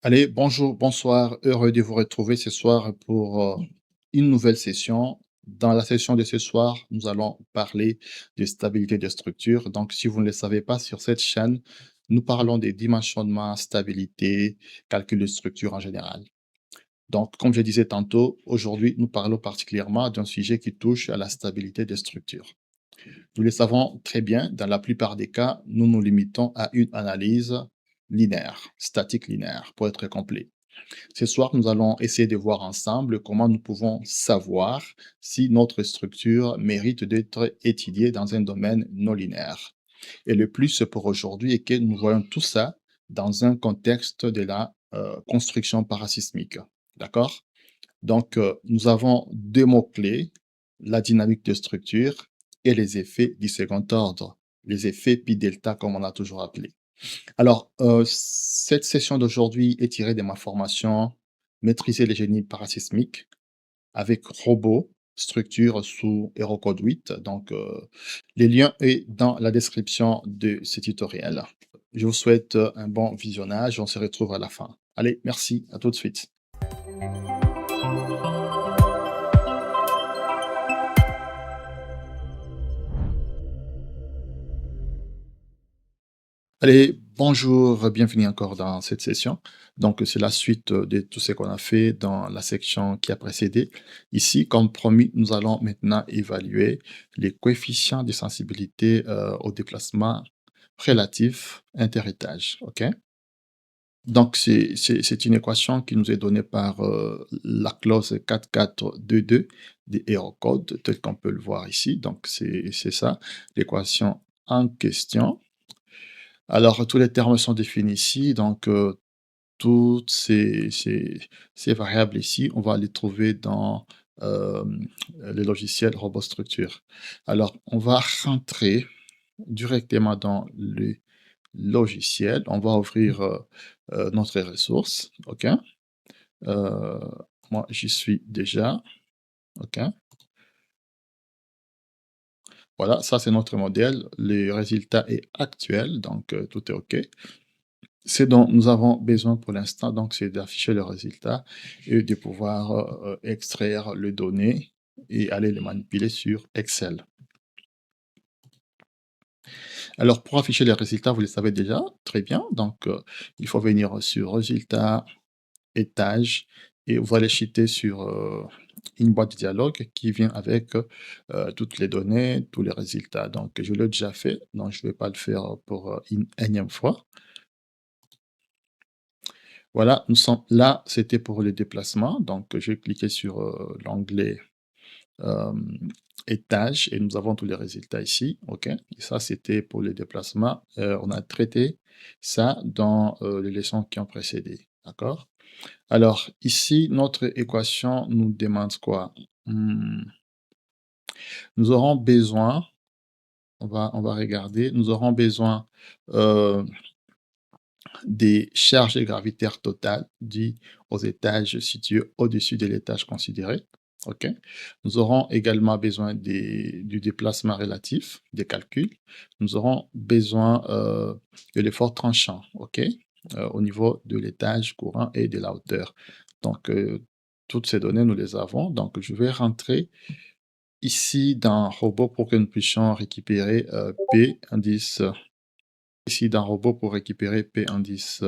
Allez, bonjour, bonsoir, heureux de vous retrouver ce soir pour une nouvelle session. Dans la session de ce soir, nous allons parler de stabilité de structure. Donc, si vous ne le savez pas, sur cette chaîne, nous parlons des dimensionnements, stabilité, calcul de structure en général. Donc, comme je disais tantôt, aujourd'hui, nous parlons particulièrement d'un sujet qui touche à la stabilité des structures. Nous le savons très bien, dans la plupart des cas, nous nous limitons à une analyse linéaire, statique linéaire, pour être complet. Ce soir, nous allons essayer de voir ensemble comment nous pouvons savoir si notre structure mérite d'être étudiée dans un domaine non linéaire. Et le plus pour aujourd'hui est que nous voyons tout ça dans un contexte de la construction parasismique. D'accord? Donc, nous avons deux mots-clés, la dynamique de structure et les effets du second ordre, les effets pi delta comme on a toujours appelé. Alors, cette session d'aujourd'hui est tirée de ma formation «Maîtriser les génies parasismiques» avec robot, structure sous HeroCode 8. Donc, les liens est dans la description de ce tutoriel. Je vous souhaite un bon visionnage. On se retrouve à la fin. Allez, merci, à tout de suite. Allez, bonjour, bienvenue encore dans cette session. Donc, c'est la suite de tout ce qu'on a fait dans la section qui a précédé. Ici, comme promis, nous allons maintenant évaluer les coefficients de sensibilité au déplacement relatif interétage. OK? Donc, c'est une équation qui nous est donnée par la clause 4422 des HeroCode, tel qu'on peut le voir ici. Donc, c'est ça, l'équation en question. Alors, tous les termes sont définis ici, donc toutes ces variables ici, on va les trouver dans le logiciel RobotStructure. Alors, on va rentrer directement dans le logiciel, on va ouvrir notre ressource, OK? Euh, Moi, j'y suis déjà, OK? Voilà, ça c'est notre modèle, le résultat est actuel, donc tout est OK. Ce dont nous avons besoin pour l'instant, donc, c'est d'afficher le résultat et de pouvoir extraire les données et aller les manipuler sur Excel. Alors, pour afficher les résultats, vous le savez déjà, très bien. Donc, il faut venir sur Résultats, Étage, et vous allez chuter sur une boîte de dialogue qui vient avec toutes les données, tous les résultats. Donc, je l'ai déjà fait, donc je ne vais pas le faire pour une énième fois. Voilà, nous sommes là, c'était pour les déplacements. Donc, je vais cliquer sur l'onglet étage et nous avons tous les résultats ici. OK. Et ça, c'était pour les déplacements. On a traité ça dans les leçons qui ont précédé. D'accord. Alors, ici, notre équation nous demande quoi? Nous aurons besoin, on va regarder, nous aurons besoin euh, des charges gravitaires totales dues aux étages situés au-dessus de l'étage considéré. OK. Nous aurons également besoin du déplacement relatif, des calculs. Nous aurons besoin de l'effort tranchant, OK, au niveau de l'étage courant et de la hauteur. Donc, toutes ces données, nous les avons. Donc, je vais rentrer ici dans Robot pour que nous puissions récupérer P indice ici dans Robot pour récupérer P indice,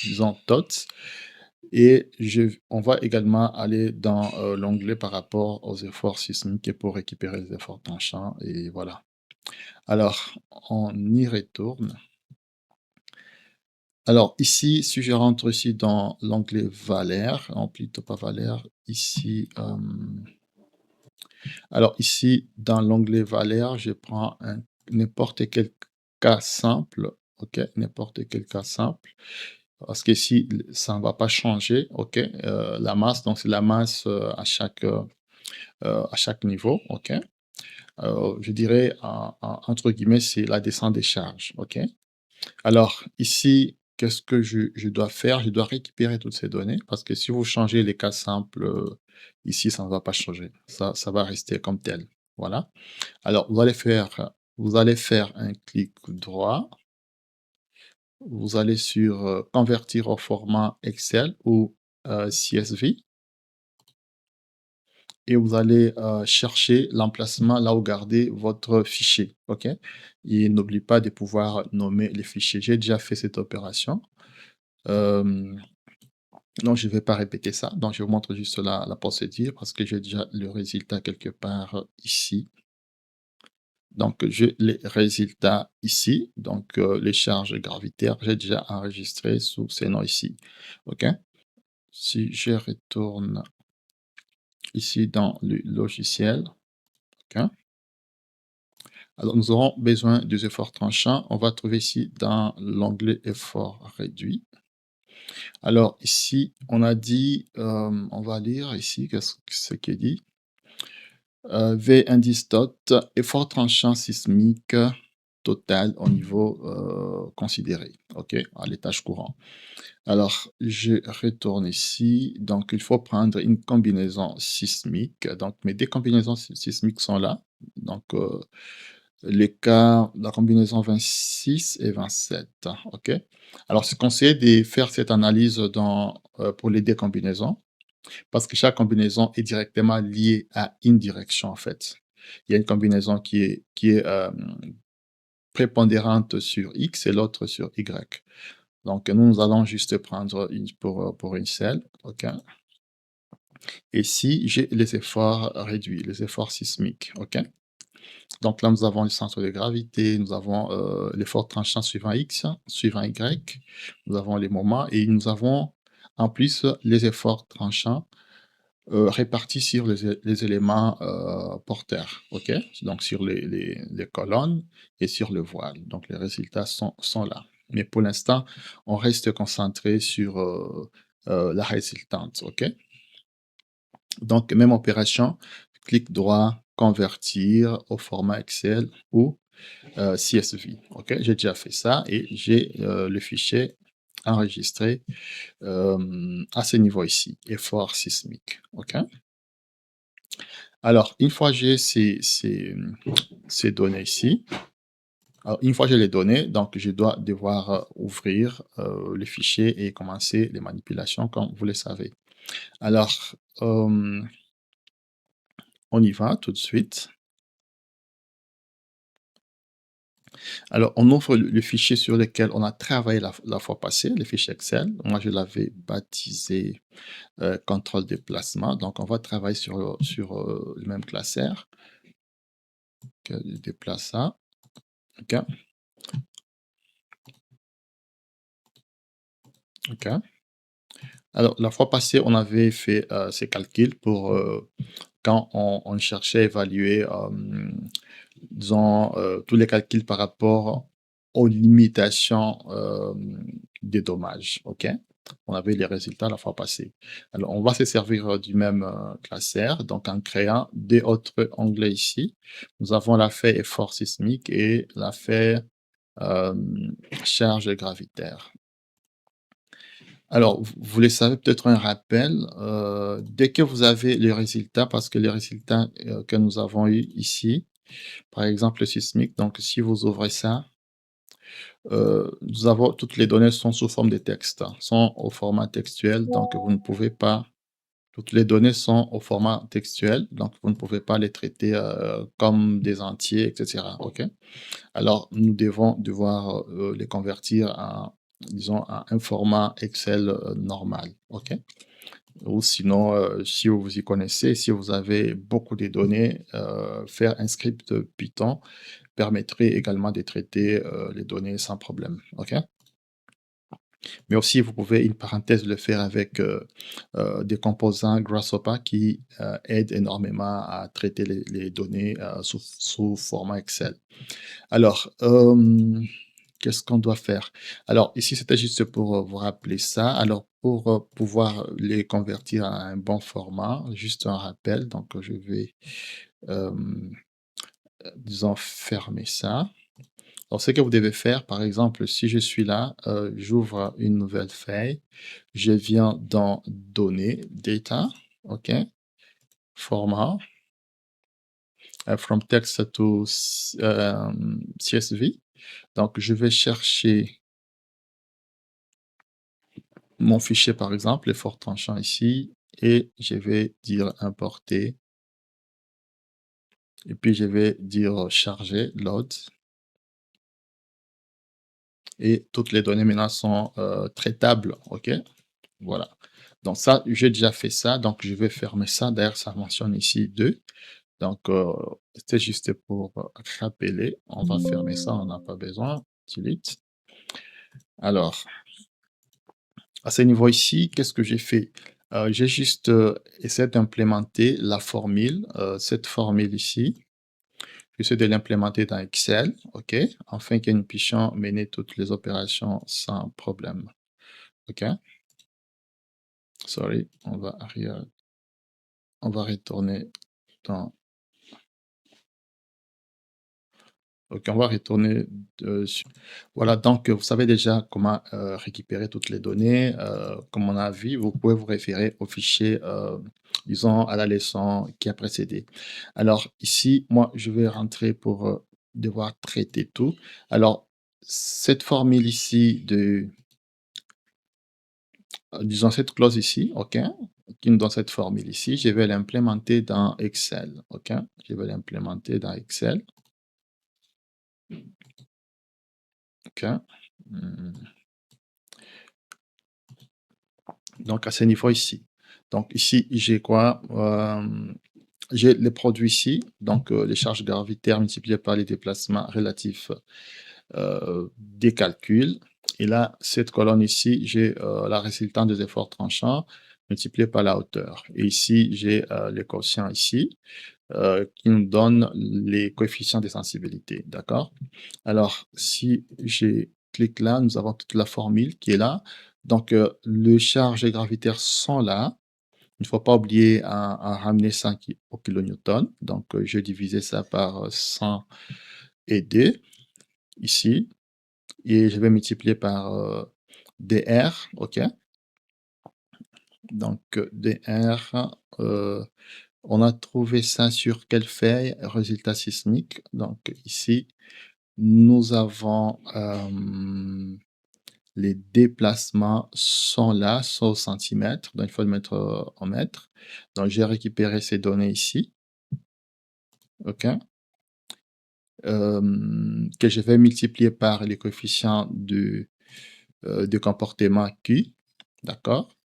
disons TOTS. Et on va également aller dans l'onglet par rapport aux efforts sismiques et pour récupérer les efforts tranchants. Et voilà. Alors, on y retourne. Alors, ici, si je rentre ici dans l'onglet Valère, non, plutôt pas Valère, ici, alors ici, dans l'onglet Valère, je prends n'importe quel cas simple, ok, n'importe quel cas simple, parce qu'ici, ça ne va pas changer, ok, la masse, donc c'est la masse à chaque niveau, ok. Je dirais, entre guillemets, c'est la descente des charges, ok. Alors ici, qu'est-ce que je dois faire? Je dois récupérer toutes ces données parce que si vous changez les cas simples, ici, ça ne va pas changer. Ça va rester comme tel. Voilà. Alors vous allez faire un clic droit vous allez sur, convertir au format Excel ou, CSV et vous allez, chercher l'emplacement là où garder votre fichier, OK? Et n'oublie pas de pouvoir nommer les fichiers. J'ai déjà fait cette opération, hem, donc je ne vais pas répéter ça. Donc je vous montre juste la procédure parce que j'ai déjà le résultat quelque part, ici. Donc j'ai les résultats ici, donc les charges gravitaires, j'ai déjà enregistré sous ces noms ici, OK? Si je retourne ici dans le logiciel, OK? Alors nous aurons besoin des efforts tranchants. On va trouver ici dans l'onglet effort réduit. Alors ici, on a dit, on va lire ici qu'est-ce que c'est qui est dit. V indice dot, effort tranchant sismique total au niveau, considéré, OK? À l'étage courant. Alors, je retourne ici, donc il faut prendre une combinaison sismique, donc mes 2 combinaisons sismiques sont là, donc les cas la combinaison 26 et 27, OK? Alors c'est conseillé de faire cette analyse dans, pour les 2 combinaisons, parce que chaque combinaison est directement liée à une direction, en fait. Il y a une combinaison qui est prépondérante sur X et l'autre sur Y. Donc nous allons juste prendre une pour une selle, OK? Et si j'ai les efforts réduits, les efforts sismiques, OK? Donc là, nous avons le centre de gravité, nous avons, l'effort tranchant suivant X, suivant Y, nous avons les moments et nous avons en plus les efforts tranchants répartis sur les éléments, porteurs, OK? Donc sur les colonnes et sur le voile. Donc les résultats sont là. Mais pour l'instant, on reste concentré sur, la résultante, OK? Donc même opération, clic droit, convertir au format Excel ou, CSV, OK? J'ai déjà fait ça et j'ai, le fichier enregistré, à ce niveau ici, effort sismique, OK? Alors, une fois j'ai ces données ici, alors une fois j'ai les données, donc je dois devoir, ouvrir, le fichier et commencer les manipulations comme vous le savez. Alors, hem, on y va tout de suite. Alors, on ouvre le fichier sur lequel on a travaillé la fois passée, le fichier Excel. Moi, je l'avais baptisé, contrôle déplacement. Donc on va travailler sur le même classeur. OK, je déplace ça. OK, OK. Alors, la fois passée, on avait fait, ces calculs pour, quand on cherchait à évaluer, disons, tous les calculs par rapport aux limitations, des dommages, OK? On avait les résultats la fois passée. Alors, on va se servir, du même, classeur, donc en créant 2 autres onglets ici. Nous avons l'affaire effort sismique et l'affaire, charge gravitaire. Alors, vous le savez, peut-être un rappel, dès que vous avez les résultats, parce que les résultats, que nous avons eu ici, par exemple le sismique, donc si vous ouvrez ça, nous avons toutes les données sont sous forme de texte, hein, sont au format textuel, donc vous ne pouvez pas toutes les données sont au format textuel, donc vous ne pouvez pas les traiter, comme des entiers et cetera, OK? Alors nous devons devoir, les convertir en disons, à un format Excel, normal, OK? Ou sinon, si vous vous y connaissez, si vous avez beaucoup de données, faire un script Python permettrait également de traiter, les données sans problème, OK? Mais aussi vous pouvez, une parenthèse, le faire avec, des composants Grasshopper qui, aident énormément à traiter les données, sous format Excel. Alors, qu'est-ce qu'on doit faire? Alors ici, c'était juste pour, vous rappeler ça. Alors pour, pouvoir les convertir à un bon format, juste un rappel, donc je vais, hem, disons fermer ça. Alors ce que vous devez faire, par exemple, si je suis là, j'ouvre une nouvelle feuille, je viens dans données, data, OK, format, from text to CSV. Donc je vais chercher mon fichier, par exemple, les forts tranchants ici, et je vais dire importer, et puis je vais dire charger, load, et toutes les données maintenant sont traitables, ok? Voilà. Donc ça, j'ai déjà fait ça, donc je vais fermer ça. D'ailleurs, ça mentionne ici 2. Donc, c'était juste pour rappeler. On va fermer ça, on n'a pas besoin. Delete. Alors, à ce niveau ici, qu'est-ce que j'ai fait? J'ai juste essayé d'implémenter la formule, cette formule ici. J'essaie de l'implémenter dans Excel, OK, afin que nous puissions mener toutes les opérations sans problème. OK, sorry, on va retourner dans OK, on va retourner dessus. Voilà, donc vous savez déjà comment récupérer toutes les données. Comme on a vu, vous pouvez vous référer au fichier, disons, à la leçon qui a précédé. Alors ici, moi, je vais rentrer pour devoir traiter tout. Alors, cette formule ici de, disons, cette clause ici, OK, qui nous donne cette formule ici, je vais l'implémenter dans Excel. OK, je vais l'implémenter dans Excel. OK. Hmm. Donc, à ce niveau ici. Donc, ici, j'ai quoi? J'ai les produits ici, donc les charges gravitaires multipliées par les déplacements relatifs des calculs. Et là, cette colonne ici, j'ai la résultante des efforts tranchants multiplié par la hauteur. Et ici, j'ai les quotients ici qui nous donnent les coefficients de sensibilité. D'accord? Alors, si je clique là, nous avons toute la formule qui est là. Donc, les charges gravitaires sont là. Il ne faut pas oublier à ramener ça au kilonewton. Donc, je vais diviser ça par 100 et 2 ici. Et je vais multiplier par dr. OK? Donc, dr, on a trouvé ça sur quelle feuille? Résultat sismique. Donc, ici, nous avons les déplacements sont là, sont au centimètre, donc il faut le mettre en mètres. Donc, j'ai récupéré ces données ici, OK, que je vais multiplier par les coefficients de comportement Q, d'accord.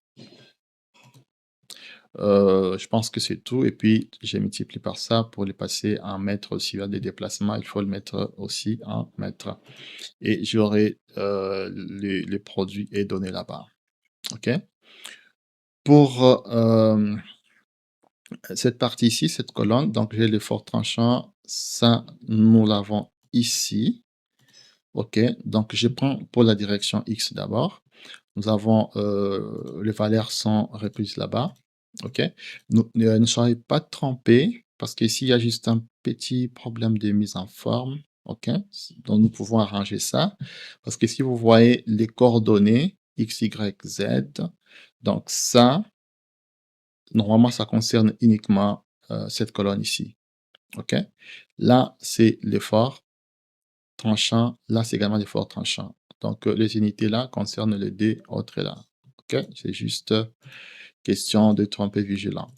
Je pense que c'est tout, et puis j'ai multiplié par ça pour les passer en mètres. S'il y a des déplacements, il faut le mettre aussi en mètres. Et j'aurai les produits et données là-bas, OK. Pour cette partie ici, cette colonne, donc j'ai l'effort tranchant, ça, nous l'avons ici, OK. Donc je prends pour la direction X d'abord. Nous avons les valeurs sont reprises là-bas, OK. Ne soyez pas trompés, parce qu'ici, il y a juste un petit problème de mise en forme, OK. Donc nous pouvons arranger ça, parce que si vous voyez les coordonnées X, Y, Z, donc ça, normalement, ça concerne uniquement cette colonne ici, OK. Là, c'est l'effort tranchant, là, c'est également l'effort tranchant. Donc, les unités là concernent les deux autres là, OK. C'est juste question de tromper vigilant.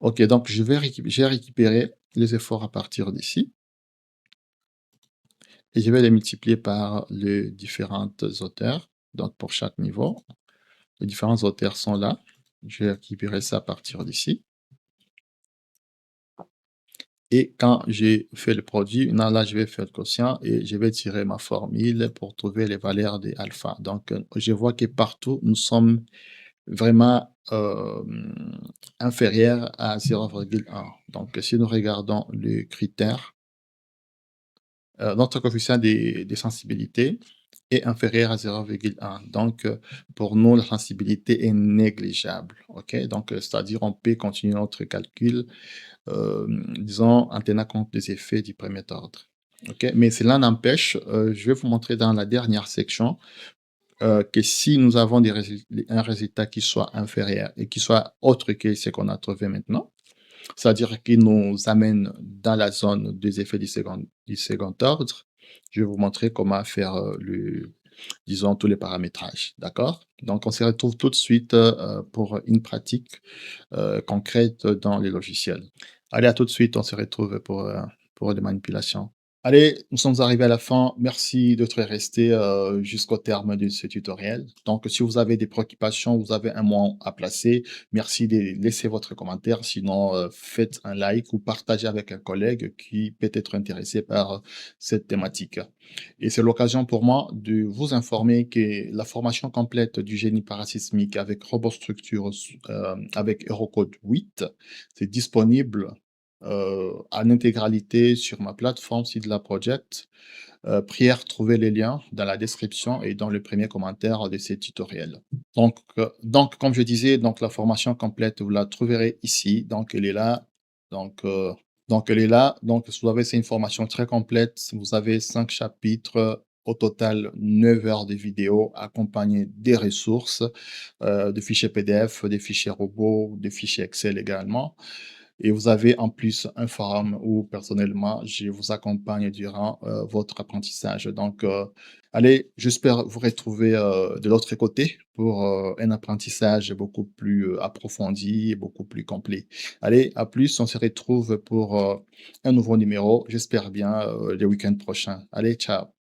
OK, donc j'ai récupéré les efforts à partir d'ici, et je vais les multiplier par les différentes hauteurs. Donc, pour chaque niveau, les différentes hauteurs sont là. Je vais récupérer ça à partir d'ici. Et quand j'ai fait le produit, maintenant là, je vais faire le quotient et je vais tirer ma formule pour trouver les valeurs de alpha. Donc, je vois que partout, nous sommes vraiment inférieurs à 0,1. Donc, si nous regardons le critère, notre coefficient de sensibilité est inférieur à 0,1. Donc, pour nous, la sensibilité est négligeable. OK? Donc, c'est-à-dire on peut continuer notre calcul, disons, en tenant compte des effets du premier ordre. OK? Mais cela n'empêche, je vais vous montrer dans la dernière section que si nous avons un résultat qui soit inférieur et qui soit autre que ce qu'on a trouvé maintenant, c'est-à-dire qu'il nous amène dans la zone des effets du second ordre. Je vais vous montrer comment faire disons tous les paramétrages, d'accord? Donc on se retrouve tout de suite, pour une pratique, concrète dans les logiciels. Allez, à tout de suite, on se retrouve pour des manipulations. Allez, nous sommes arrivés à la fin. Merci d'être resté, jusqu'au terme de ce tutoriel. Donc, si vous avez des préoccupations, vous avez un mot à placer, merci de laisser votre commentaire. Sinon, faites un like ou partagez avec un collègue qui peut être intéressé par cette thématique. Et c'est l'occasion pour moi de vous informer que la formation complète du génie parasismique avec RoboStructure, avec Eurocode 8, c'est disponible en intégralité sur ma plateforme Sidla Project. Prière, trouvez les liens dans la description et dans le premier commentaire de ces tutoriels. Donc comme je disais, donc la formation complète, vous la trouverez ici. Donc elle est là. Donc, heu, donc elle est là. Donc vous avez, c'est une formation très complète. Vous avez 5 chapitres, au total 9 heures de vidéos accompagnées des ressources, des fichiers PDF, des fichiers robots, des fichiers Excel également. Et vous avez en plus un forum où personnellement, je vous accompagne durant, votre apprentissage. Donc, allez, j'espère vous retrouver, de l'autre côté pour, un apprentissage beaucoup plus, approfondi et beaucoup plus complet. Allez, à plus, on se retrouve pour, un nouveau numéro, j'espère bien, le week-end prochain. Allez, ciao.